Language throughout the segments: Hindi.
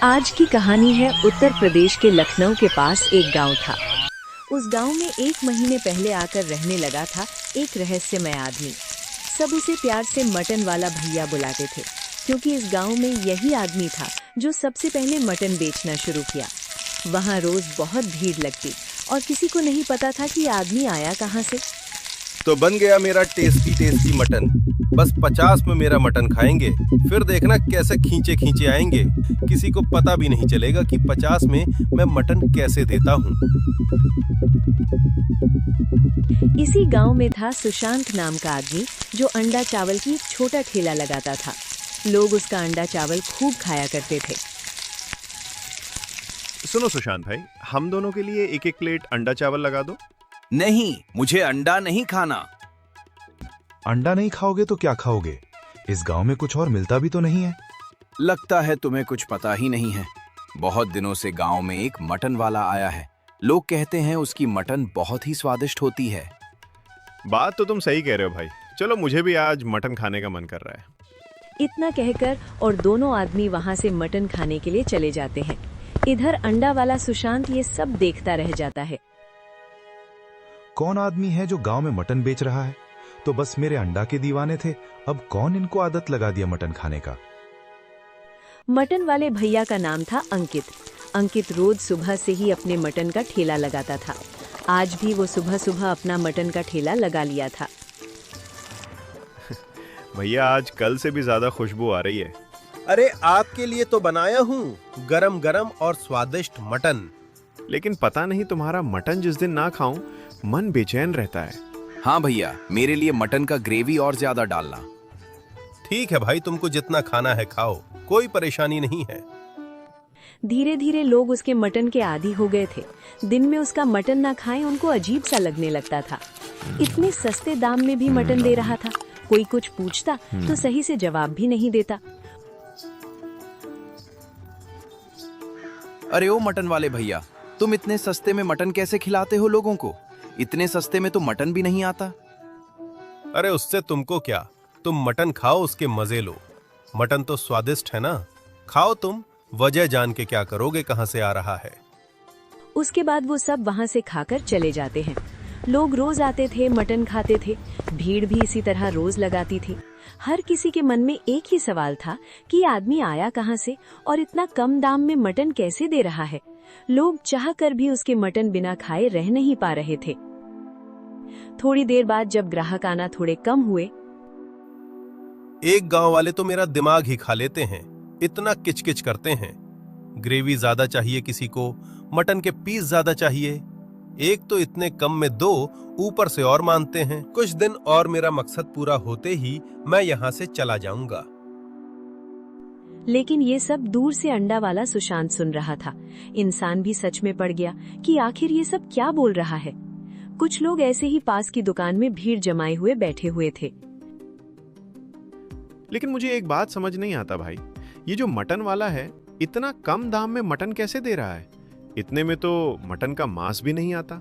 आज की कहानी है उत्तर प्रदेश के लखनऊ के पास एक गांव था। उस गांव में 1 महीने पहले आकर रहने लगा था एक रहस्यमय आदमी। सब उसे प्यार से मटन वाला भैया बुलाते थे, क्योंकि इस गांव में यही आदमी था जो सबसे पहले मटन बेचना शुरू किया। वहां रोज बहुत भीड़ लगती और किसी को नहीं पता था कि ये आदमी आया कहां से। तो बन गया मेरा टेस्टी टेस्टी मटन। बस 50 में मेरा मटन खाएंगे, फिर देखना कैसे खींचे खींचे आएंगे। किसी को पता भी नहीं चलेगा कि 50 में मैं मटन कैसे देता हूँ। इसी गांव में था सुशांत नाम का आदमी, जो अंडा चावल की एक छोटा ठेला लगाता था। लोग उसका अंडा चावल खूब खाया करते थे। सुनो सुशांत भाई, हम दोनों के लिए एक एक प्लेट अंडा चावल लगा दो। नहीं, मुझे अंडा नहीं खाना। अंडा नहीं खाओगे तो क्या खाओगे? इस गांव में कुछ और मिलता भी तो नहीं है। लगता है तुम्हें कुछ पता ही नहीं है। बहुत दिनों से गांव में एक मटन वाला आया है। लोग कहते हैं उसकी मटन बहुत ही स्वादिष्ट होती है। बात तो तुम सही कह रहे हो भाई। चलो, मुझे भी आज मटन खाने का मन कर रहा है। इतना कहकर और दोनों आदमी वहां से मटन खाने के लिए चले जाते हैं। इधर अंडा वाला सुशांत ये सब देखता रह जाता है। कौन आदमी है जो गांव में मटन बेच रहा है? तो बस मेरे अंडा के दीवाने थे, अब कौन इनको आदत लगा दिया मटन खाने का। मटन वाले भैया का नाम था अंकित। अंकित रोज सुबह से ही अपने मटन का ठेला लगाता था। आज भी वो सुबह सुबह अपना मटन का ठेला लगा लिया था। भैया, आज कल से भी ज्यादा खुशबू आ रही है। अरे आपके लिए तो बनाया हूँ गरम गरम और स्वादिष्ट मटन। लेकिन पता नहीं तुम्हारा मटन जिस दिन ना खाऊं मन बेचैन रहता है। हाँ भैया, मेरे लिए मटन का ग्रेवी और ज्यादा डालना। ठीक है भाई, तुमको जितना खाना है खाओ, कोई परेशानी नहीं है। धीरे धीरे लोग उसके मटन के आदी हो गए थे। दिन में उसका मटन ना खाएं उनको अजीब सा लगने लगता था। इतने सस्ते दाम में भी मटन दे रहा था। कोई कुछ पूछता तो सही से जवाब भी नहीं देता। अरे ओ मटन वाले भैया, तुम इतने सस्ते में मटन कैसे खिलाते हो लोगों को? इतने सस्ते में तो मटन भी नहीं आता। अरे उससे तुमको क्या, तुम मटन खाओ, उसके मजे लो। मटन तो स्वादिष्ट है ना, खाओ तुम। वजह जान के क्या करोगे कहां से आ रहा है। उसके बाद वो सब वहां से खाकर चले जाते हैं। लोग रोज आते थे, मटन खाते थे। भीड़ भी इसी तरह रोज लगाती थी। हर किसी के मन में एक ही सवाल था कि ये आदमी आया कहां से और इतना कम दाम में मटन कैसे दे रहा है। लोग चाह कर भी उसके मटन बिना खाए रह नहीं पा रहे थे। थोड़ी देर बाद जब ग्राहक आना थोड़े कम हुए, एक गांव वाले तो मेरा दिमाग ही खा लेते हैं। इतना किचकिच करते हैं। ग्रेवी ज्यादा चाहिए किसी को, मटन के पीस ज्यादा चाहिए। एक तो इतने कम में दो, ऊपर से और मानते हैं। कुछ दिन और मेरा मकसद पूरा होते ही मैं यहाँ से चला जाऊंगा। लेकिन ये सब दूर से अंडा वाला सुशांत सुन रहा था। इंसान भी सच में पड़ गया कि आखिर ये सब क्या बोल रहा है। कुछ लोग ऐसे ही पास की दुकान में भीड़ जमाए हुए बैठे हुए थे। लेकिन मुझे एक बात समझ नहीं आता भाई, ये जो मटन वाला है इतना कम दाम में मटन कैसे दे रहा है? इतने में तो मटन का मांस भी नहीं आता।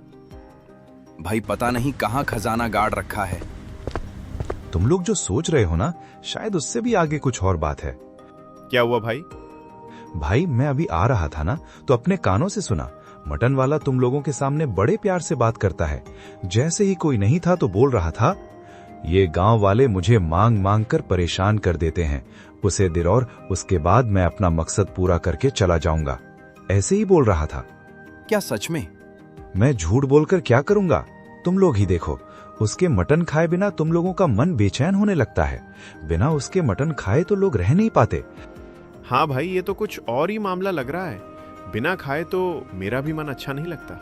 भाई पता नहीं कहाँ खजाना गाड़ रखा है। तुम लोग जो सोच रहे हो ना, शायद उससे भी आगे कुछ और बात है। क्या हुआ भाई? भाई, मैं अभी आ रहा था ना, तो अपने कानों से सुना। मटन वाला तुम लोगों के सामने बड़े प्यार से बात करता है। जैसे ही कोई नहीं था तो बोल रहा था, ये गांव वाले मुझे मांग मांग कर परेशान कर देते हैं। उसे दिर और उसके बाद मैं अपना मकसद पूरा करके चला जाऊंगा। ऐसे ही बोल रहा था। क्या सच में? मैं झूठ बोलकर क्या करूंगा? तुम लोग ही देखो, उसके मटन खाए बिना तुम लोगों का मन बेचैन होने लगता है। बिना उसके मटन खाए तो लोग रह नहीं पाते। हाँ भाई, ये तो कुछ और ही मामला लग रहा है। बिना खाए तो मेरा भी मन अच्छा नहीं लगता।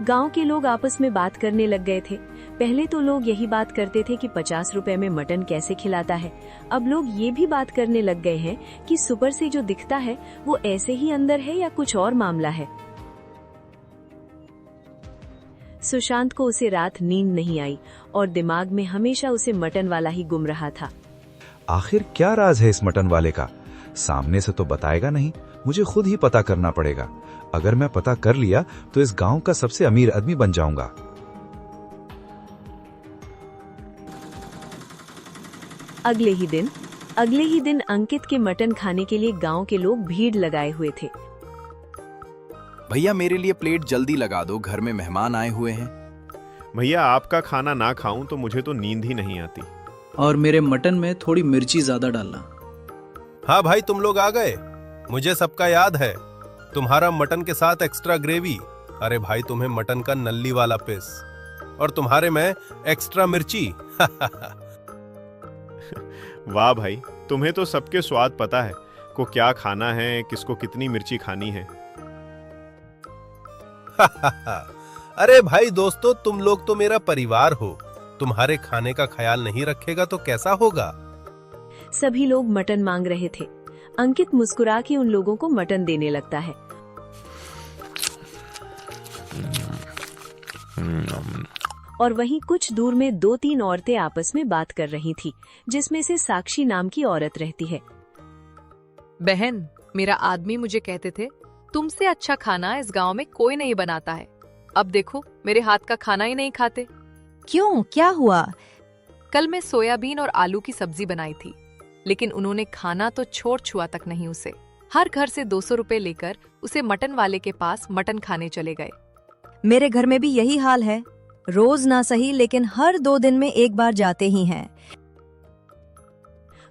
गांव के लोग आपस में बात करने लग गए थे। पहले तो लोग यही बात करते थे कि 50 रुपए में मटन कैसे खिलाता है। अब लोग ये भी बात करने लग गए हैं कि सुपर से जो दिखता है वो ऐसे ही अंदर है या कुछ और मामला है। सुशांत को उसे रात नींद नहीं आई और दिमाग में हमेशा उसे मटन वाला ही घूम रहा था। आखिर क्या राज है इस मटन वाले का? सामने से तो बताएगा नहीं, मुझे खुद ही पता करना पड़ेगा। अगर मैं पता कर लिया तो इस गांव का सबसे अमीर आदमी बन जाऊंगा। अगले ही दिन अगले ही दिन अंकित के मटन खाने के लिए गांव के लोग भीड़ लगाए हुए थे। भैया मेरे लिए प्लेट जल्दी लगा दो, घर में मेहमान आए हुए हैं। भैया आपका खाना ना खाऊं तो मुझे तो नींद ही नहीं आती। और मेरे मटन में थोड़ी मिर्ची ज्यादा डालना। हाँ भाई, तुम लोग आ गए। मुझे सबका याद है। तुम्हारा मटन के साथ एक्स्ट्रा ग्रेवी। अरे भाई, तुम्हें मटन का नल्ली वाला पीस और तुम्हारे में एक्स्ट्रा मिर्ची। वाह भाई, तुम्हें तो सबके स्वाद पता है, को क्या खाना है, किसको कितनी मिर्ची खानी है। अरे भाई दोस्तों, तुम लोग तो मेरा परिवार हो। तुम्हारे खाने का ख्याल नहीं रखेगा तो कैसा होगा। सभी लोग मटन मांग रहे थे। अंकित मुस्कुरा के उन लोगों को मटन देने लगता है। और वहीं कुछ दूर में 2-3 औरतें आपस में बात कर रही थी, जिसमें से साक्षी नाम की औरत रहती है। बहन, मेरा आदमी मुझे कहते थे तुमसे अच्छा खाना इस गांव में कोई नहीं बनाता है। अब देखो, मेरे हाथ का खाना ही नहीं खाते। क्यों, क्या हुआ? कल मैं सोयाबीन और आलू की सब्जी बनाई थी, लेकिन उन्होंने खाना तो छोड़ छुआ तक नहीं उसे। हर घर से 200 रुपए लेकर उसे मटन वाले के पास मटन खाने चले गए। मेरे घर में भी यही हाल है। रोज ना सही, लेकिन हर 2 दिन में एक बार जाते ही हैं।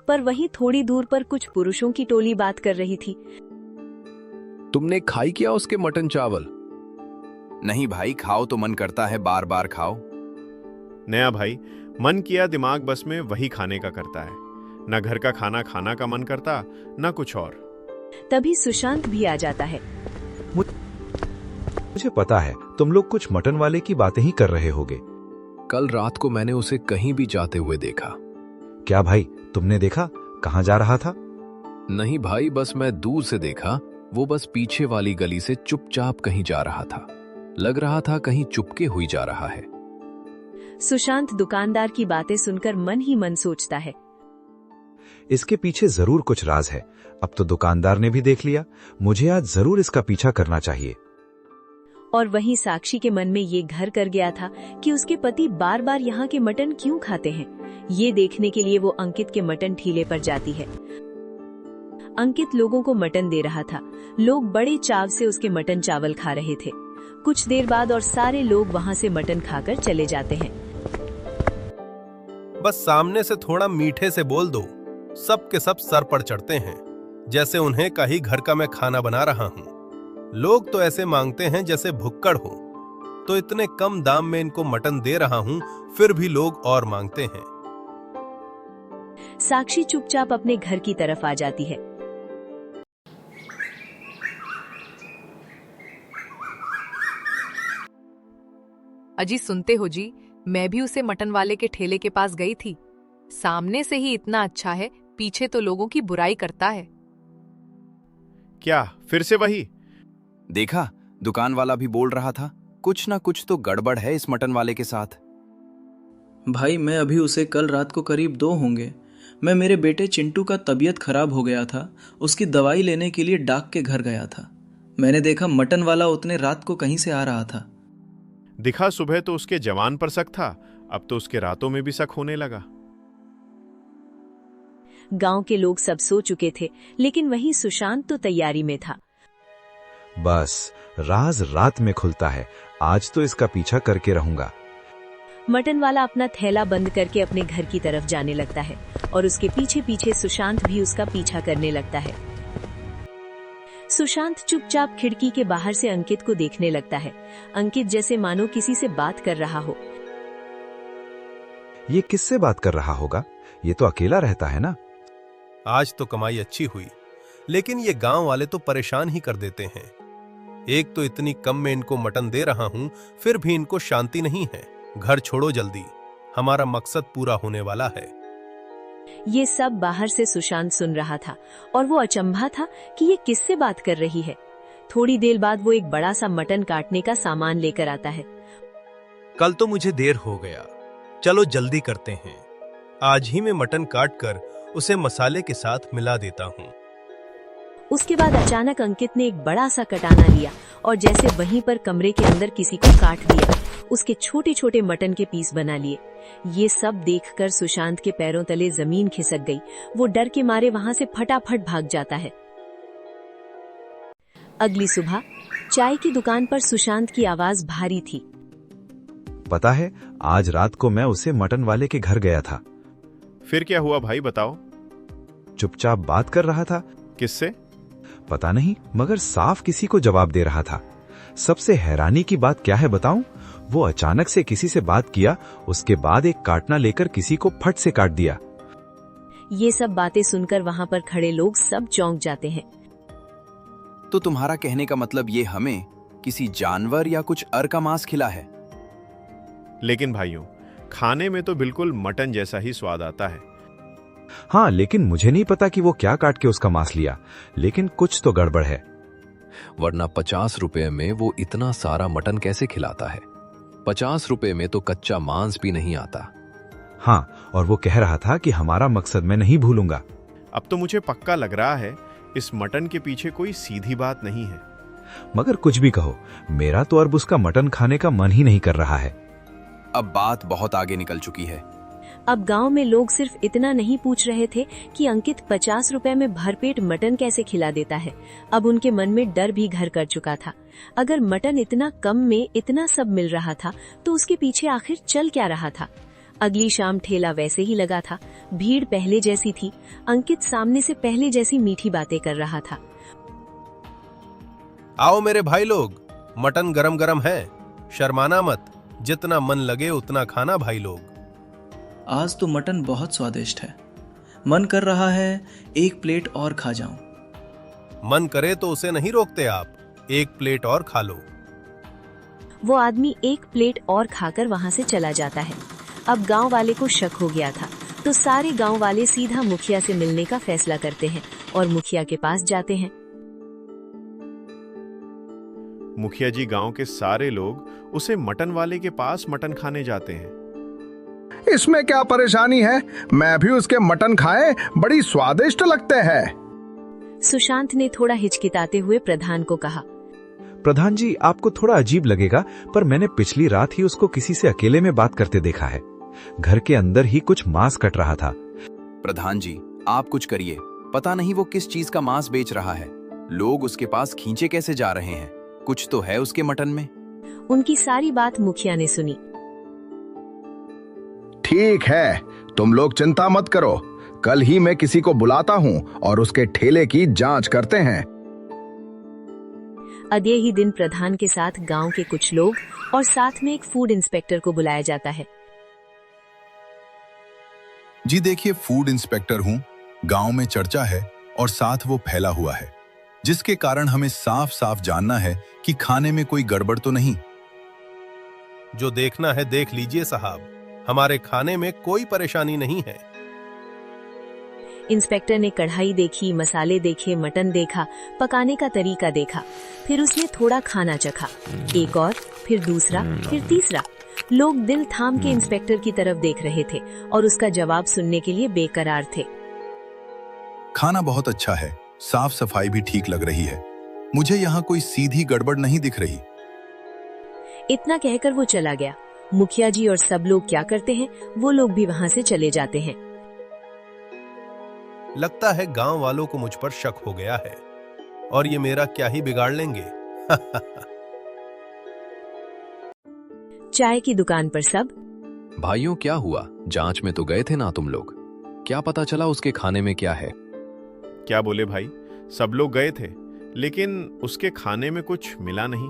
पर वहीं थोड़ी दूर पर कुछ पुरुषों की टोली बात कर रही थी। तुमने खाई क्या उसके मटन चावल? नहीं भाई, खाओ तो मन करता है, बार बार खाओ। नया भाई, मन किया दिमाग बस में वही खाने का करता है। न घर का खाना खाना का मन करता, न कुछ और। तभी सुशांत भी आ जाता है। मुझे पता है तुम लोग कुछ मटन वाले की बातें ही कर रहे होगे। कल रात को मैंने उसे कहीं भी जाते हुए देखा। क्या भाई, तुमने देखा? कहाँ जा रहा था? नहीं भाई, बस मैं दूर से देखा। वो बस पीछे वाली गली से चुपचाप कहीं जा रहा था। लग रहा था कहीं चुपके हुई जा रहा है। सुशांत दुकानदार की बातें सुनकर मन ही मन सोचता है, इसके पीछे जरूर कुछ राज है। अब तो दुकानदार ने भी देख लिया, मुझे आज जरूर इसका पीछा करना चाहिए। और वहीं साक्षी के मन में ये घर कर गया था कि उसके पति बार बार यहाँ के मटन क्यों खाते हैं। ये देखने के लिए वो अंकित के मटन ठेले पर जाती है। अंकित लोगों को मटन दे रहा था। लोग बड़े चाव से उसके मटन चावल खा रहे थे। कुछ देर बाद और सारे लोग वहाँ से मटन खाकर चले जाते हैं। बस सामने से थोड़ा मीठे से बोल दो, सब के सब सर पर चढ़ते हैं, जैसे उन्हें कहीं घर का मैं खाना बना रहा हूँ। लोग तो ऐसे मांगते हैं जैसे भुक्कड़ हो। तो इतने कम दाम में इनको मटन दे रहा हूँ, फिर भी लोग और मांगते हैं। साक्षी चुपचाप अपने घर की तरफ आ जाती है। अजी सुनते हो जी, मैं भी उसे मटन वाले के ठेले के पास गई थी। सामने से ही इतना अच्छा है, पीछे तो लोगों की बुराई करता है। क्या फिर से वही? देखा, दुकान वाला भी बोल रहा था कुछ ना कुछ तो गड़बड़ है इस मटन वाले के साथ। भाई मैं अभी उसे कल रात को करीब 2 होंगे। मैं मेरे बेटे चिंटू का तबीयत खराब हो गया था, उसकी दवाई लेने के लिए डाक के घर गया था। मैंने देखा मटन वाला उतने रात को कहीं से आ रहा था। दिखा सुबह तो उसके जवान पर शक था, अब तो उसके रातों में भी शक होने लगा। गांव के लोग सब सो चुके थे, लेकिन वहीं सुशांत तो तैयारी में था। बस राज रात में खुलता है, आज तो इसका पीछा करके रहूंगा। मटन वाला अपना थैला बंद करके अपने घर की तरफ जाने लगता है और उसके पीछे पीछे सुशांत भी उसका पीछा करने लगता है। सुशांत चुपचाप खिड़की के बाहर से अंकित को देखने लगता है। अंकित जैसे मानो किसी से बात कर रहा हो। ये किससे बात कर रहा होगा? ये तो अकेला रहता है ना। आज तो कमाई अच्छी हुई, लेकिन ये गांव वाले तो परेशान ही कर देते हैं। एक तो इतनी कम में इनको मटन दे रहा हूं, फिर भी इनको शांति नहीं है। घर छोड़ो जल्दी, हमारा मकसद पूरा होने वाला है। ये सब बाहर से सुशांत सुन रहा था और वो अचंभा था कि ये किससे बात कर रही है। थोड़ी देर बाद वो एक बड़ा सा मटन काटने का सामान लेकर आता है। कल तो मुझे देर हो गया, चलो जल्दी करते हैं। आज ही मैं मटन काट कर उसे मसाले के साथ मिला देता हूँ। उसके बाद अचानक अंकित ने एक बड़ा सा कटाना लिया और जैसे वहीं पर कमरे के अंदर किसी को काट दिया। उसके छोटे छोटे मटन के पीस बना लिए। ये सब देखकर सुशांत के पैरों तले जमीन खिसक गई। वो डर के मारे वहां से फटाफट भाग जाता है। अगली सुबह चाय की दुकान पर सुशांत की आवाज भारी थी। पता है, आज रात को मैं उसे मटन वाले के घर गया था। फिर क्या हुआ भाई, बताओ। चुपचाप बात कर रहा था। किससे? पता नहीं, मगर साफ किसी को जवाब दे रहा था। सबसे हैरानी की बात क्या है बताऊं? वो अचानक से किसी से बात किया, उसके बाद एक काटना लेकर किसी को फट से काट दिया। ये सब बातें सुनकर वहां पर खड़े लोग सब चौंक जाते हैं। तो तुम्हारा कहने का मतलब ये हमें किसी जानवर या कुछ अर का मांस खिला है? लेकिन भाइयों, खाने में तो बिल्कुल मटन जैसा ही स्वाद आता है। हाँ, लेकिन मुझे नहीं पता कि वो क्या काट के उसका मांस लिया, लेकिन कुछ तो गड़बड़ है। वरना 50 रुपए में वो इतना सारा मटन कैसे खिलाता है? 50 रुपए में तो कच्चा मांस भी नहीं आता। हाँ, और वो कह रहा था कि हमारा मकसद मैं नहीं भूलूंगा। अब तो मुझे पक्का लग रहा है इस मटन के पीछे कोई सीधी बात नहीं है। मगर कुछ भी कहो, मेरा तो अब उसका मटन खाने का मन ही नहीं कर रहा है। अब बात बहुत आगे निकल चुकी है। अब गांव में लोग सिर्फ इतना नहीं पूछ रहे थे कि अंकित 50 रुपए में भरपेट मटन कैसे खिला देता है। अब उनके मन में डर भी घर कर चुका था। अगर मटन इतना कम में इतना सब मिल रहा था तो उसके पीछे आखिर चल क्या रहा था। अगली शाम ठेला वैसे ही लगा था। भीड़ पहले जैसी थी। अंकित सामने से पहले जैसी मीठी बातें कर रहा था। आओ मेरे भाई लोग, मटन गरम गरम है, शर्माना मत। जितना मन लगे उतना खाना भाई लोग। आज तो मटन बहुत स्वादिष्ट है। मन कर रहा है एक प्लेट और खा जाऊं। मन करे तो उसे नहीं रोकते आप, एक प्लेट और खा लो। वो आदमी एक प्लेट और खाकर वहां से चला जाता है। अब गांव वाले को शक हो गया था, तो सारे गांव वाले सीधा मुखिया से मिलने का फैसला करते हैं और मुखिया के पास जाते हैं। मुखिया जी, गांव के सारे लोग उसे मटन वाले के पास मटन खाने जाते हैं। इसमें क्या परेशानी है? मैं भी उसके मटन खाए, बड़ी स्वादिष्ट लगते हैं। सुशांत ने थोड़ा हिचकिताते हुए प्रधान को कहा। प्रधान जी, आपको थोड़ा अजीब लगेगा, पर मैंने पिछली रात ही उसको किसी से अकेले में बात करते देखा है। घर के अंदर ही कुछ मांस कट रहा था। प्रधान जी, आप कुछ करिए। पता नहीं वो किस चीज का मांस बेच रहा है। लोग उसके पास खींचे कैसे जा रहे हैं। कुछ तो है उसके मटन में। उनकी सारी बात मुखिया ने सुनी। ठीक है, तुम लोग चिंता मत करो। कल ही मैं किसी को बुलाता हूँ और उसके ठेले की जांच करते हैं। अगले ही दिन प्रधान के साथ गांव के कुछ लोग और साथ में एक फूड इंस्पेक्टर को बुलाया जाता है। जी देखिए, फूड इंस्पेक्टर हूँ। गांव में चर्चा है और साथ वो फैला हुआ है, जिसके कारण हमें साफ साफ जानना है कि खाने में कोई गड़बड़ तो नहीं। जो देखना है देख लीजिए साहब, हमारे खाने में कोई परेशानी नहीं है। इंस्पेक्टर ने कढ़ाई देखी, मसाले देखे, मटन देखा, पकाने का तरीका देखा। फिर उसने थोड़ा खाना चखा, एक और, फिर दूसरा, फिर तीसरा। लोग दिल थाम के इंस्पेक्टर की तरफ देख रहे थे और उसका जवाब सुनने के लिए बेकरार थे। खाना बहुत अच्छा है, साफ सफाई भी ठीक लग रही है। मुझे यहाँ कोई सीधी गड़बड़ नहीं दिख रही। इतना कहकर वो चला गया। मुखिया जी और सब लोग क्या करते हैं, वो लोग भी वहां से चले जाते हैं। लगता है गांव वालों को मुझ पर शक हो गया है और ये मेरा क्या ही बिगाड़ लेंगे। चाय की दुकान पर सब। भाइयों, क्या हुआ? जांच में तो गए थे ना तुम लोग? क्या पता चला उसके खाने में क्या है? क्या बोले भाई? सब लोग गए थे, लेकिन उसके खाने में कुछ मिला नहीं।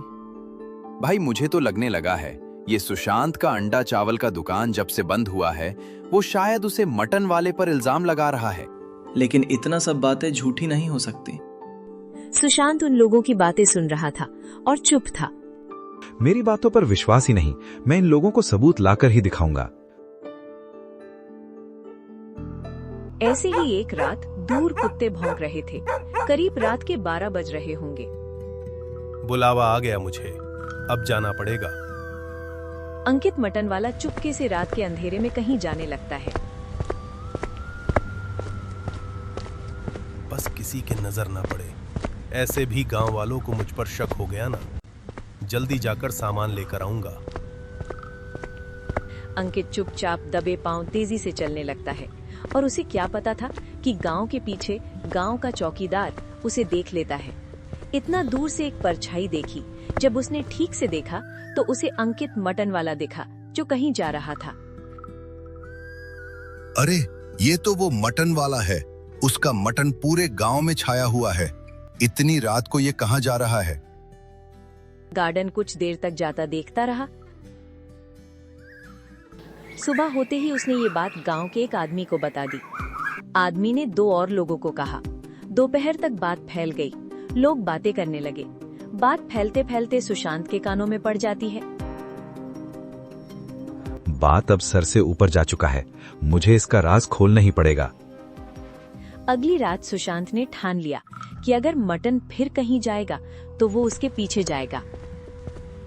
भाई, मुझे तो लगने लगा है ये सुशांत का अंडा चावल का दुकान जब से बंद हुआ है, वो शायद उसे मटन वाले पर इल्जाम लगा रहा है। लेकिन इतना सब बातें झूठी नहीं हो सकती। सुशांत उन लोगों की बातें सुन रहा था और चुप था। मेरी बातों पर विश्वास ही नहीं, मैं इन लोगों को सबूत लाकर ही दिखाऊंगा। ऐसे ही एक रात दूर कुत्ते भौंक रहे थे। करीब रात के 12 बज रहे होंगे। बुलावा आ गया मुझे, अब जाना पड़ेगा। अंकित मटन वाला चुपके से रात के अंधेरे में कहीं जाने लगता है। बस किसी के नजर ना पड़े। ऐसे भी गांव वालों को मुझ पर शक हो गया ना। जल्दी जाकर सामान लेकर आऊंगा। अंकित चुपचाप दबे पांव तेजी से चलने लगता है और उसे क्या पता था कि गांव के पीछे गांव का चौकीदार उसे देख लेता है। इतना दूर से एक परछाई देखी। जब उसने ठीक से देखा तो उसे अंकित मटन वाला दिखा जो कहीं जा रहा था। अरे, ये तो वो मटन वाला है। उसका मटन पूरे गांव में छाया हुआ है। इतनी रात को ये कहाँ जा रहा है? गार्डन कुछ देर तक जाता देखता रहा। सुबह होते ही उसने ये बात गांव के एक आदमी को बता दी। आदमी ने 2 और लोगों को कहा। दोपहर तक बात फैल गई। लोग बातें करने लगे। बात फैलते फैलते सुशांत के कानों में पड़ जाती है। बात अब सर से ऊपर जा चुका है। मुझे इसका राज खोलना ही पड़ेगा। अगली रात सुशांत ने ठान लिया कि अगर मटन फिर कहीं जाएगा तो वो उसके पीछे जाएगा।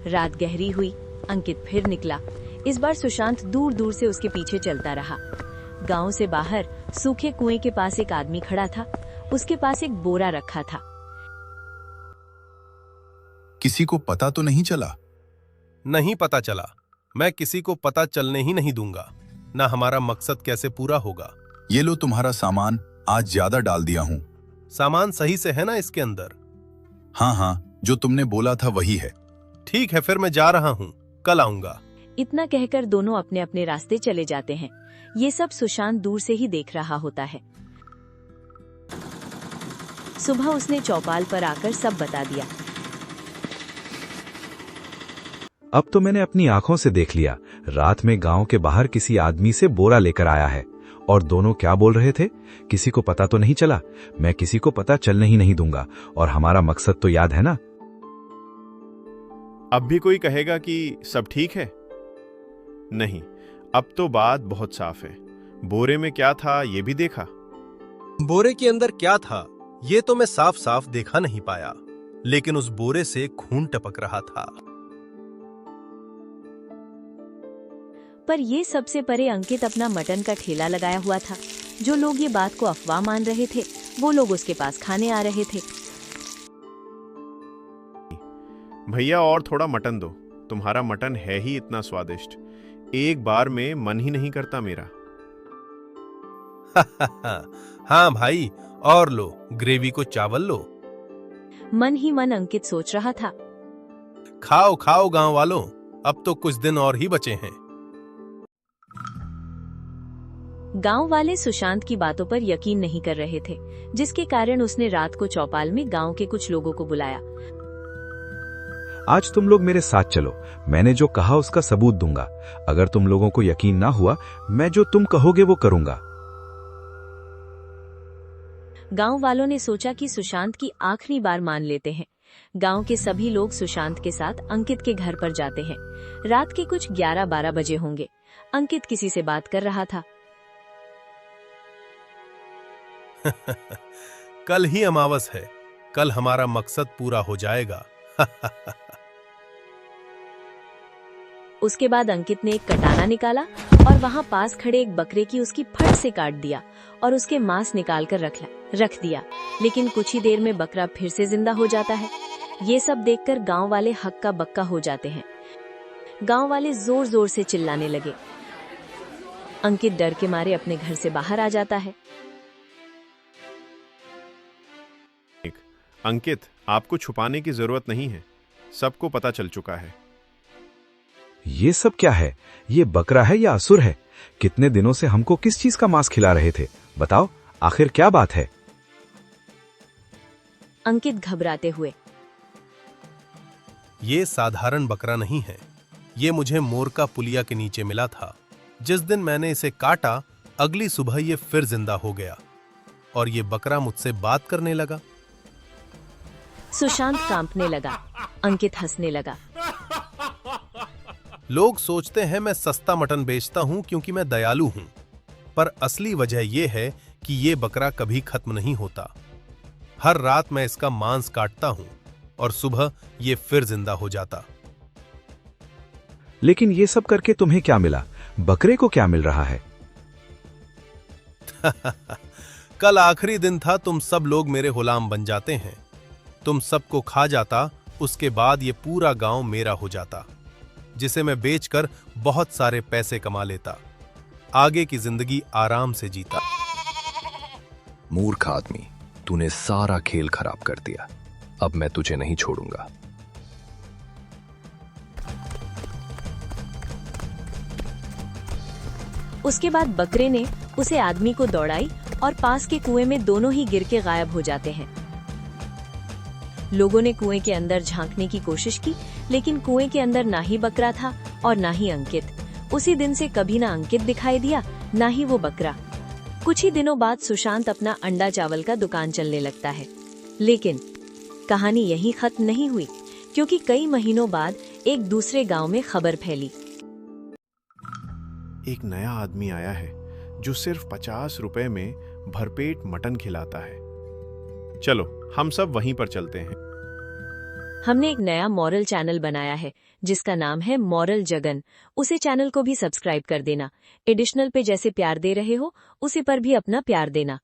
रात गहरी हुई। अंकित फिर निकला। इस बार सुशांत दूर दूर से उसके पीछे चलता रहा। गांव से बाहर सूखे कुएं के पास एक आदमी खड़ा था। उसके पास एक बोरा रखा था। किसी को पता तो नहीं चला? नहीं पता चला। मैं किसी को पता चलने ही नहीं दूंगा। ना हमारा मकसद कैसे पूरा होगा। ये लो तुम्हारा सामान। आज ज्यादा डाल दिया हूँ। सामान सही से है ना इसके अंदर? हाँ हाँ, जो तुमने बोला था वही है। ठीक है, फिर मैं जा रहा हूँ। कल आऊंगा। इतना कहकर दोनों अपने अपने रास्ते चले जाते हैं। ये सब सुशांत दूर से ही देख रहा होता है। सुबह उसने चौपाल पर आकर सब बता दिया। अब तो मैंने अपनी आंखों से देख लिया। रात में गांव के बाहर किसी आदमी से बोरा लेकर आया है। और दोनों क्या बोल रहे थे? किसी को पता तो नहीं चला। मैं किसी को पता चलने ही नहीं दूंगा। और हमारा मकसद तो याद है ना? अब भी कोई कहेगा कि सब ठीक है? नहीं, अब तो बात बहुत साफ है। बोरे में क्या था ये भी देखा। बोरे के अंदर क्या था ये तो मैं साफ साफ देखा नहीं पाया, लेकिन उस बोरे से खून टपक रहा था। पर ये सबसे परे अंकित अपना मटन का ठेला लगाया हुआ था। जो लोग ये बात को अफवाह मान रहे थे वो लोग उसके पास खाने आ रहे थे। भैया और थोड़ा मटन दो। तुम्हारा मटन है ही इतना स्वादिष्ट। एक बार में मन ही नहीं करता मेरा। हाँ भाई, और लो, ग्रेवी को चावल लो। मन ही मन अंकित सोच रहा था, खाओ खाओ गांव वालों, अब तो कुछ दिन और ही बचे हैं। गांव वाले सुशांत की बातों पर यकीन नहीं कर रहे थे, जिसके कारण उसने रात को चौपाल में गांव के कुछ लोगों को बुलाया। आज तुम लोग मेरे साथ चलो। मैंने जो कहा उसका सबूत दूंगा। अगर तुम लोगों को यकीन ना हुआ, मैं जो तुम कहोगे वो करूंगा। गांव वालों ने सोचा कि सुशांत की आखिरी बार मान लेते हैं। गांव के सभी लोग सुशांत के साथ अंकित के घर पर जाते हैं। रात के कुछ 11-12 बजे होंगे। अंकित किसी से बात कर रहा था। कल ही अमावस है। कल हमारा मकसद पूरा हो जाएगा। उसके बाद अंकित ने एक कटाना निकाला और वहां पास खड़े एक बकरे की उसकी फट से काट दिया और उसके मांस निकाल कर रख दिया। लेकिन कुछ ही देर में बकरा फिर से जिंदा हो जाता है। ये सब देखकर गांव वाले हक्का बक्का हो जाते हैं। गांव वाले जोर जोर से चिल्लाने लगे। अंकित डर के मारे अपने घर से बाहर आ जाता है। अंकित, आपको छुपाने की जरूरत नहीं है। सबको पता चल चुका है। ये सब क्या है? ये बकरा है या असुर है? कितने दिनों से हमको किस चीज का मांस खिला रहे थे? बताओ, आखिर क्या बात है? अंकित घबराते हुए, ये साधारण बकरा नहीं है। ये मुझे मोर का पुलिया के नीचे मिला था। जिस दिन मैंने इसे काटा, अगली सुबह ये फिर जिंदा हो गया और ये बकरा मुझसे बात करने लगा। सुशांत कांपने लगा। अंकित हंसने लगा। लोग सोचते हैं मैं सस्ता मटन बेचता हूं क्योंकि मैं दयालु हूं, पर असली वजह यह है कि ये बकरा कभी खत्म नहीं होता। हर रात मैं इसका मांस काटता हूं और सुबह ये फिर जिंदा हो जाता। लेकिन ये सब करके तुम्हें क्या मिला? बकरे को क्या मिल रहा है? कल आखिरी दिन था। तुम सब लोग मेरे गुलाम बन जाते हैं। तुम सबको खा जाता, उसके बाद ये पूरा गांव मेरा हो जाता। जिसे मैं बेचकर बहुत सारे पैसे कमा लेता। आगे की जिंदगी आराम से जीता। मूर्ख आदमी, तूने सारा खेल खराब कर दिया। अब मैं तुझे नहीं छोड़ूंगा। उसके बाद बकरे ने उसे आदमी को दौड़ाई और पास के कुएं में दोनों ही गिर के गायब हो जाते हैं। लोगों ने कुएं के अंदर झांकने की कोशिश की, लेकिन कुएं के अंदर ना ही बकरा था और ना ही अंकित। उसी दिन से कभी ना अंकित दिखाई दिया, ना ही वो बकरा। कुछ ही दिनों बाद सुशांत अपना अंडा चावल का दुकान चलने लगता है। लेकिन कहानी यहीं खत्म नहीं हुई, क्योंकि कई महीनों बाद एक दूसरे गांव में खबर फैली। एक नया आदमी आया है जो सिर्फ 50 रुपए में भरपेट मटन खिलाता है। चलो हम सब वहीं पर चलते हैं। हमने एक नया मॉरल चैनल बनाया है जिसका नाम है मॉरल जगन। उसे चैनल को भी सब्सक्राइब कर देना। एडिशनल पे जैसे प्यार दे रहे हो, उसे पर भी अपना प्यार देना।